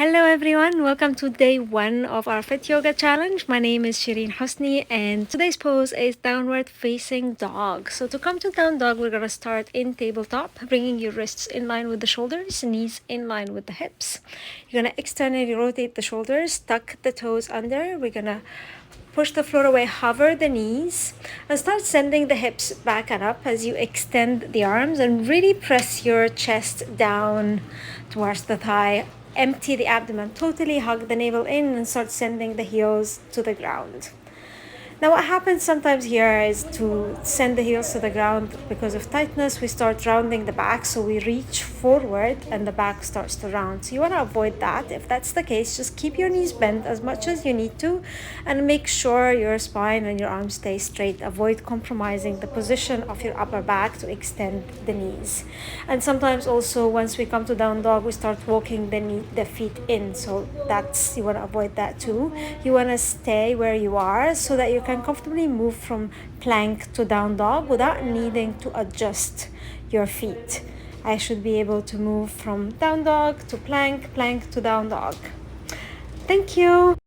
Hello everyone, welcome to day one of our Fit Yoga Challenge. My name is Shireen Hosni and today's pose is downward facing dog. So to come to down dog, we're going to start in tabletop, bringing your wrists in line with the shoulders, knees in line with the hips. You're going to externally rotate the shoulders, tuck the toes under. We're going to push the floor away, hover the knees, and start sending the hips back and up as you extend the arms and really press your chest down towards the thigh. Empty the abdomen, totally hug the navel in and start sending the heels to the ground. Now what happens sometimes here is to send the heels to the ground because of tightness, we start rounding the back, so we reach forward and the back starts to round. So you want to avoid that. If that's the case, just keep your knees bent as much as you need to and make sure your spine and your arms stay straight. Avoid compromising the position of your upper back to extend the knees. And sometimes also once we come to down dog, we start walking the feet in. So you want to avoid that too. You want to stay where you are so that you can comfortably move from plank to down dog without needing to adjust your feet. I should be able to move from down dog to plank, plank to down dog. Thank you.